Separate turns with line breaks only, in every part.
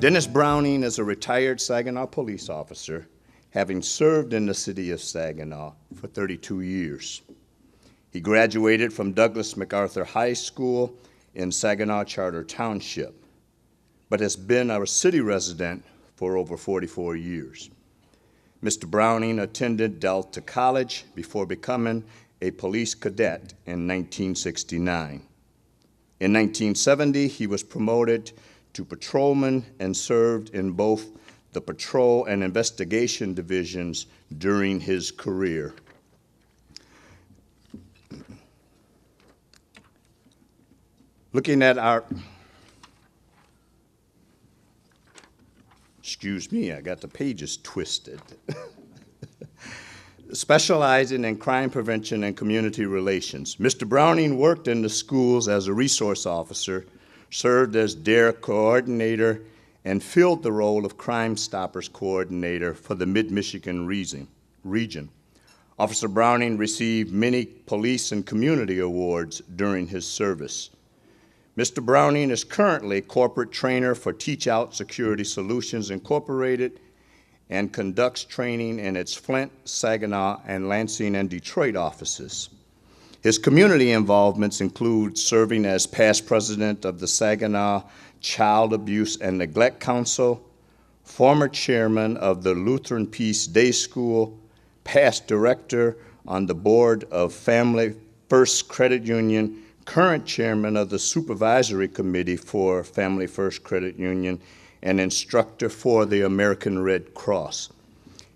Dennis Browning is a retired Saginaw police officer, having served in the city of Saginaw for 32 years. He graduated from Douglas MacArthur High School in Saginaw Charter Township, but has been a city resident for over 44 years. Mr. Browning attended Delta College before becoming a police cadet in 1969. In 1970, he was promoted to patrolman and served in both the patrol and investigation divisions during his career. Looking at our, excuse me, I got the pages twisted. Specializing in crime prevention and community relations. Mr. Browning worked in the schools as a resource officer, served as DARE coordinator, and filled the role of Crime Stoppers coordinator for the Mid-Michigan region. Officer Browning received many police and community awards during his service. Mr. Browning is currently corporate trainer for Teach Out Security Solutions Incorporated and conducts training in its Flint, Saginaw, and Lansing and Detroit offices. His community involvements include serving as past president of the Saginaw Child Abuse and Neglect Council, former chairman of the Lutheran Peace Day School, past director on the board of Family First Credit Union, current chairman of the supervisory committee for Family First Credit Union, and instructor for the American Red Cross.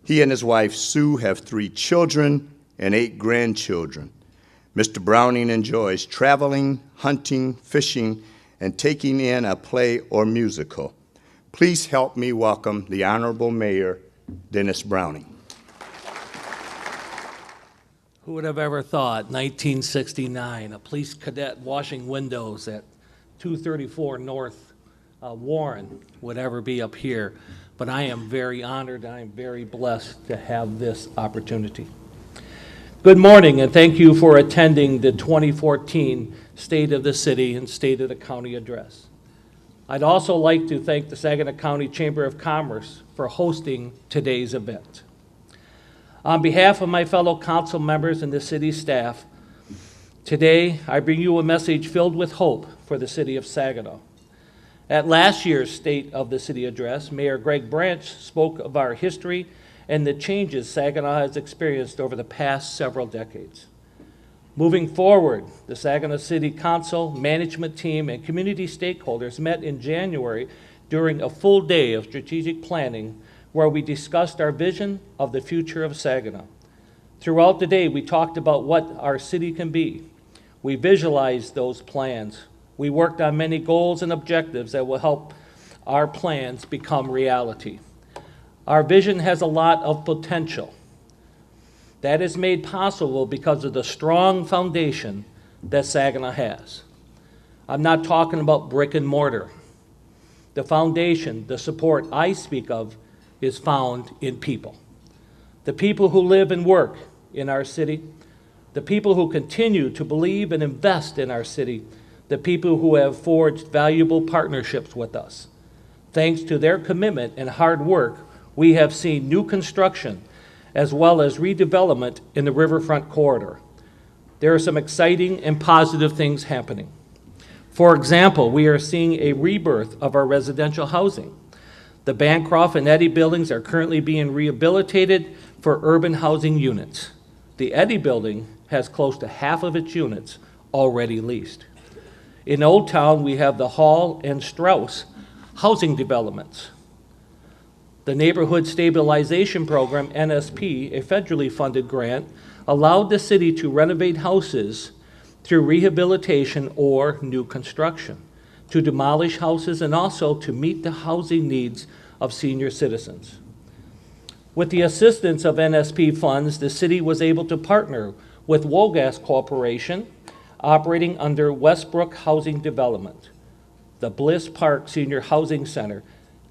He and his wife Sue have 3 children and 8 grandchildren. Mr. Browning enjoys traveling, hunting, fishing, and taking in a play or musical. Please help me welcome the Honorable Mayor, Dennis Browning.
Who would have ever thought 1969, a police cadet washing windows at 234 North Warren would ever be up here? But I am very honored, I am very blessed to have this opportunity. Good morning, and thank you for attending the 2014 State of the City and State of the County Address. I'd also like to thank the Saginaw County Chamber of Commerce for hosting today's event. On behalf of my fellow council members and the city staff, today I bring you a message filled with hope for the city of Saginaw. At last year's State of the City Address, Mayor Greg Branch spoke of our history and the changes Saginaw has experienced over the past several decades. Moving forward, the Saginaw City Council, management team, and community stakeholders met in January during a full day of strategic planning where we discussed our vision of the future of Saginaw. Throughout the day, we talked about what our city can be. We visualized those plans. We worked on many goals and objectives that will help our plans become reality. Our vision has a lot of potential. That is made possible because of the strong foundation that Saginaw has. I'm not talking about brick and mortar. The foundation, the support I speak of, is found in people. The people who live and work in our city, the people who continue to believe and invest in our city, the people who have forged valuable partnerships with us. Thanks to their commitment and hard work, we have seen new construction as well as redevelopment in the riverfront corridor. There are some exciting and positive things happening. For example, we are seeing a rebirth of our residential housing. The Bancroft and Eddy buildings are currently being rehabilitated for urban housing units. The Eddy building has close to half of its units already leased. In Old Town, we have the Hall and Strauss housing developments. The Neighborhood Stabilization Program, NSP, a federally funded grant, allowed the city to renovate houses through rehabilitation or new construction, to demolish houses, and also to meet the housing needs of senior citizens. With the assistance of NSP funds, the city was able to partner with Wogas Corporation, operating under Westbrook Housing Development. The Bliss Park Senior Housing Center,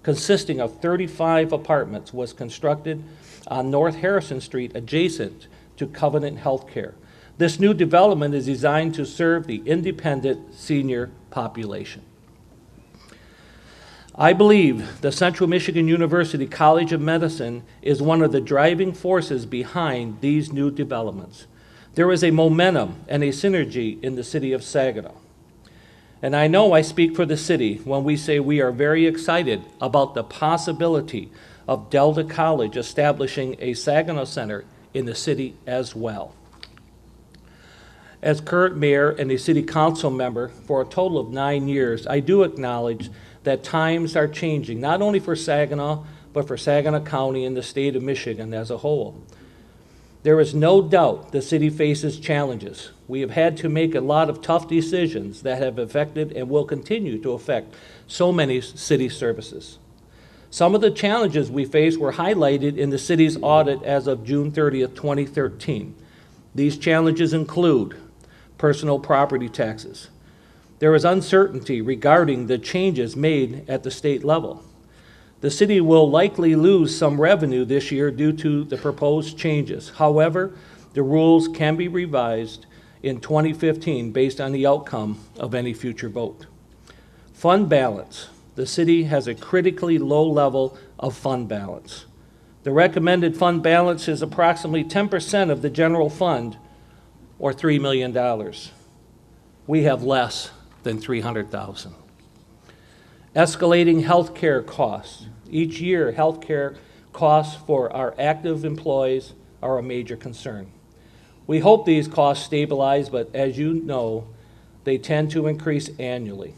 consisting of 35 apartments, was constructed on North Harrison Street adjacent to Covenant Healthcare. This new development is designed to serve the independent senior population. I believe the Central Michigan University College of Medicine is one of the driving forces behind these new developments. There is a momentum and a synergy in the city of Saginaw. And I know I speak for the city when we say we are very excited about the possibility of Delta College establishing a Saginaw Center in the city as well. As current mayor and a city council member for a total of 9 years, I do acknowledge that times are changing, not only for Saginaw, but for Saginaw County and the state of Michigan as a whole. There is no doubt the city faces challenges. We have had to make a lot of tough decisions that have affected and will continue to affect so many city services. Some of the challenges we face were highlighted in the city's audit as of June 30th, 2013. These challenges include personal property taxes. There is uncertainty regarding the changes made at the state level. The city will likely lose some revenue this year due to the proposed changes. However, the rules can be revised in 2015 based on the outcome of any future vote. Fund balance. The city has a critically low level of fund balance. The recommended fund balance is approximately 10% of the general fund, or $3 million. We have less than $300,000. Escalating health care costs. Each year, health care costs for our active employees are a major concern. We hope these costs stabilize, but as you know, they tend to increase annually.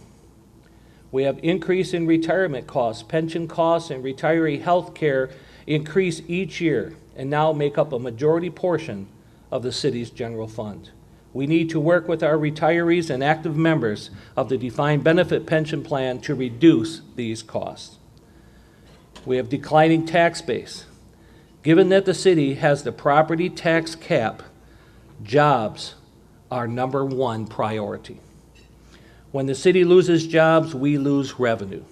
We have increase in retirement costs. Pension costs and retiree health care increase each year and now make up a majority portion of the city's general fund. We need to work with our retirees and active members of the defined benefit pension plan to reduce these costs. We have declining tax base. Given that the city has the property tax cap, jobs are #1 priority. When the city loses jobs, we lose revenue.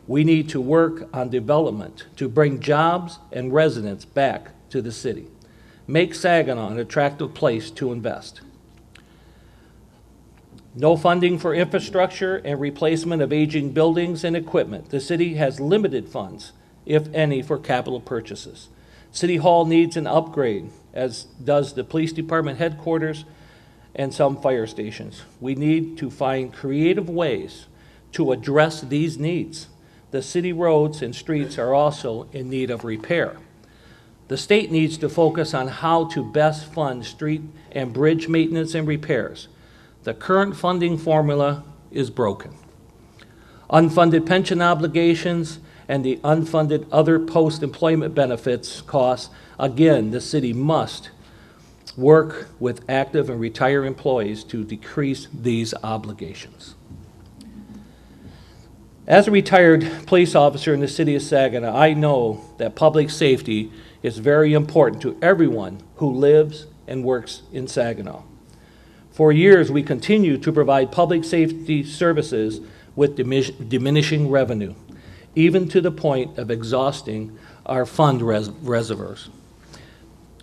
We need to work on development to bring jobs and residents back to the city. Make Saginaw an attractive place to invest. No funding for infrastructure and replacement of aging buildings and equipment. The city has limited funds, if any, for capital purchases. City Hall needs an upgrade, as does the police department headquarters and some fire stations. We need to find creative ways to address these needs. The city roads and streets are also in need of repair. The state needs to focus on how to best fund street and bridge maintenance and repairs. The current funding formula is broken. Unfunded pension obligations and the unfunded other post-employment benefits costs, again, the city must work with active and retired employees to decrease these obligations. As a retired police officer in the city of Saginaw, I know that public safety is very important to everyone who lives and works in Saginaw. For years, we continue to provide public safety services with diminishing revenue, even to the point of exhausting our fund reservoirs.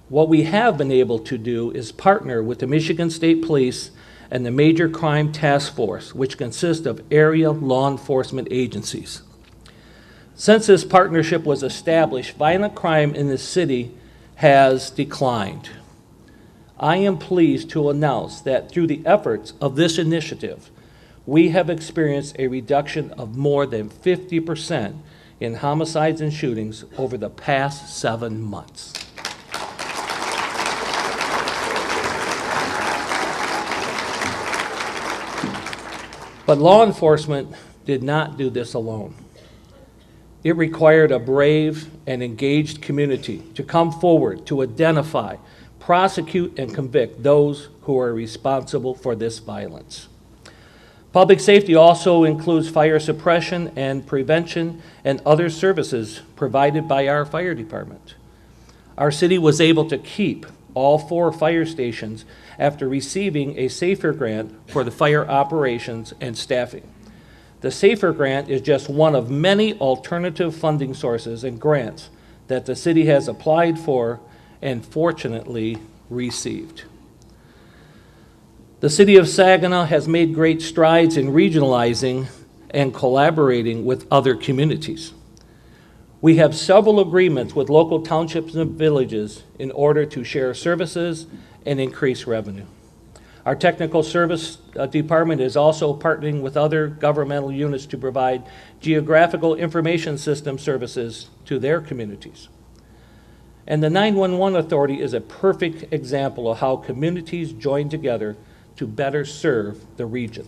What we have been able to do is partner with the Michigan State Police and the Major Crime Task Force, which consists of area law enforcement agencies. Since this partnership was established, violent crime in the city has declined. I am pleased to announce that through the efforts of this initiative, we have experienced a reduction of more than 50% in homicides and shootings over the past 7 months. But law enforcement did not do this alone. It required a brave and engaged community to come forward to identify, prosecute, and convict those who are responsible for this violence. Public safety also includes fire suppression and prevention and other services provided by our fire department. Our city was able to keep all 4 fire stations after receiving a SAFER grant for the fire operations and staffing. The SAFER grant is just one of many alternative funding sources and grants that the city has applied for and fortunately received. The city of Saginaw has made great strides in regionalizing and collaborating with other communities. We have several agreements with local townships and villages in order to share services and increase revenue. Our technical service department is also partnering with other governmental units to provide geographical information system services to their communities. And the 911 Authority is a perfect example of how communities join together to better serve the region.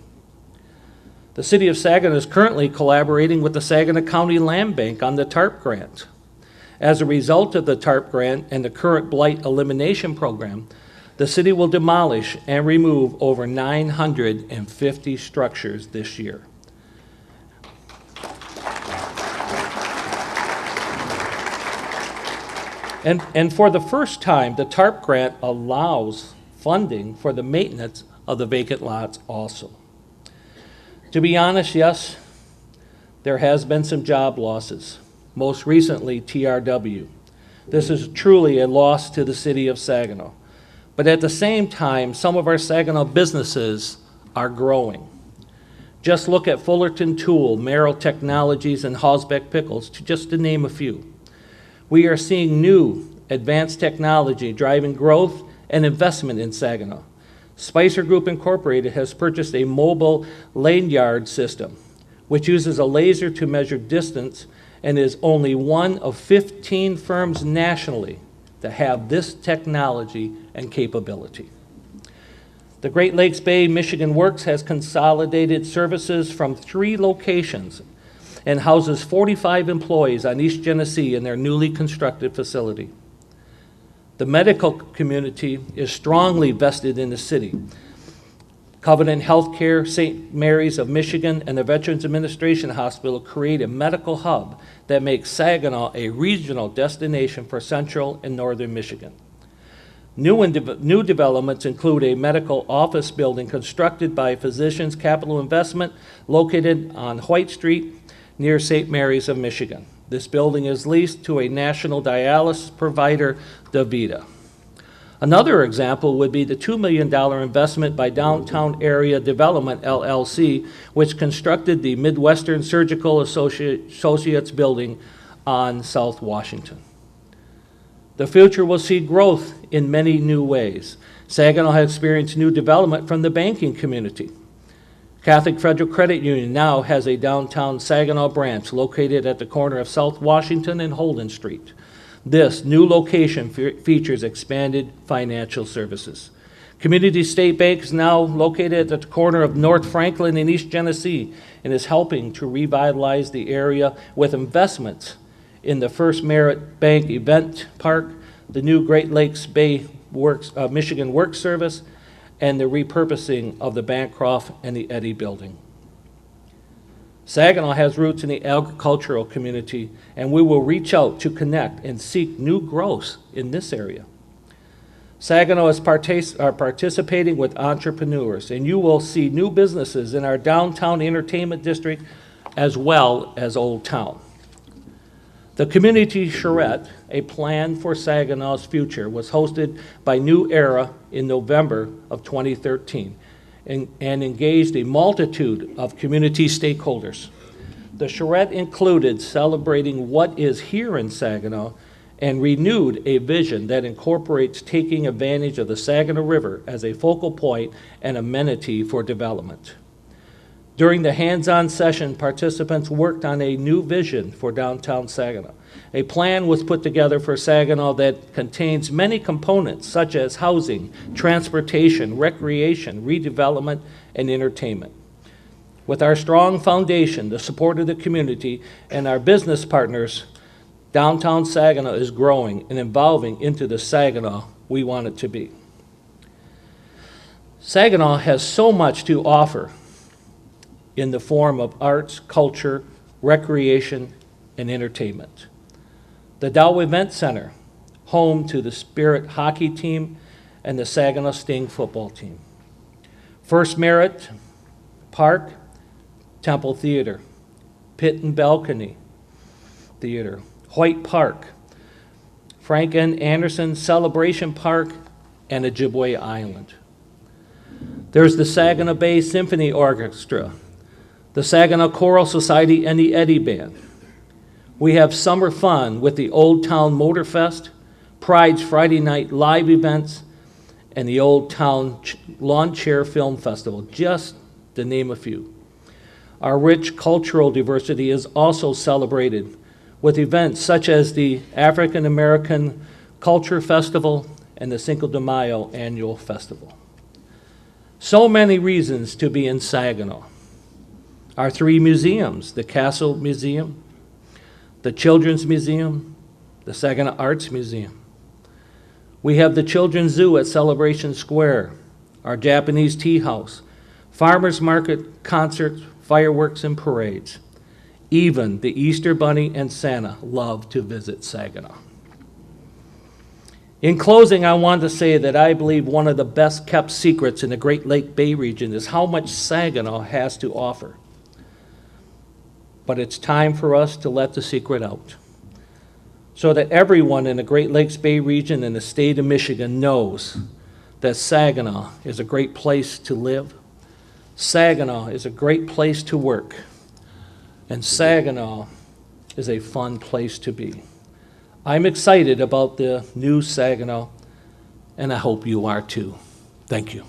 The City of Saginaw is currently collaborating with the Saginaw County Land Bank on the TARP grant. As a result of the TARP grant and the current blight elimination program, the city will demolish and remove over 950 structures this year. And for the first time, the TARP grant allows funding for the maintenance of the vacant lots also. To be honest, yes, there has been some job losses, most recently TRW. This is truly a loss to the City of Saginaw. But at the same time, some of our Saginaw businesses are growing. Just look at Fullerton Tool, Merrill Technologies, and Hosbeck Pickles, just to name a few. We are seeing new, advanced technology driving growth and investment in Saginaw. Spicer Group Incorporated has purchased a mobile lanyard system, which uses a laser to measure distance and is only one of 15 firms nationally that have this technology and capability. The Great Lakes Bay Michigan Works has consolidated services from 3 locations and houses 45 employees on East Genesee in their newly constructed facility. The medical community is strongly vested in the city. Covenant Healthcare, St. Mary's of Michigan, and the Veterans Administration Hospital create a medical hub that makes Saginaw a regional destination for central and northern Michigan. New developments include a medical office building constructed by Physicians Capital Investment located on White Street near St. Mary's of Michigan. This building is leased to a national dialysis provider, DaVita. Another example would be the $2 million investment by Downtown Area Development, LLC, which constructed the Midwestern Surgical Associates building on South Washington. The future will see growth in many new ways. Saginaw has experienced new development from the banking community. Catholic Federal Credit Union now has a downtown Saginaw branch located at the corner of South Washington and Holden Street. This new location features expanded financial services. Community State Bank is now located at the corner of North Franklin and East Genesee and is helping to revitalize the area with investments in the First Merit Bank Event Park, the new Great Lakes Bay Michigan Works Service, and the repurposing of the Bancroft and the Eddy building. Saginaw has roots in the agricultural community, and we will reach out to connect and seek new growth in this area. Saginaw is participating with entrepreneurs, and you will see new businesses in our downtown entertainment district as well as Old Town. The Community Charrette, a plan for Saginaw's future, was hosted by New Era in November of 2013 and engaged a multitude of community stakeholders. The charrette included celebrating what is here in Saginaw and renewed a vision that incorporates taking advantage of the Saginaw River as a focal point and amenity for development. During the hands-on session, participants worked on a new vision for downtown Saginaw. A plan was put together for Saginaw that contains many components such as housing, transportation, recreation, redevelopment, and entertainment. With our strong foundation, the support of the community, and our business partners, downtown Saginaw is growing and evolving into the Saginaw we want it to be. Saginaw has so much to offer in the form of arts, culture, recreation, and entertainment. The Dow Event Center, home to the Spirit hockey team and the Saginaw Sting football team. First Merit Park, Temple Theater, Pit and Balcony Theater, White Park, Frank N. Anderson Celebration Park, and Ojibwe Island. There's the Saginaw Bay Symphony Orchestra, the Saginaw Choral Society, and the Eddy Band. We have summer fun with the Old Town Motor Fest, Pride's Friday night live events, and the Old Town Lawn Chair Film Festival, just to name a few. Our rich cultural diversity is also celebrated with events such as the African American Culture Festival and the Cinco de Mayo Annual Festival. So many reasons to be in Saginaw. Our three museums, the Castle Museum, the Children's Museum, the Saginaw Arts Museum. We have the Children's Zoo at Celebration Square, our Japanese tea house, farmers market, concerts, fireworks, and parades. Even the Easter Bunny and Santa love to visit Saginaw. In closing, I want to say that I believe one of the best kept secrets in the Great Lake Bay region is how much Saginaw has to offer. But it's time for us to let the secret out, so that everyone in the Great Lakes Bay region and the state of Michigan knows that Saginaw is a great place to live, Saginaw is a great place to work, and Saginaw is a fun place to be. I'm excited about the new Saginaw, and I hope you are too. Thank you.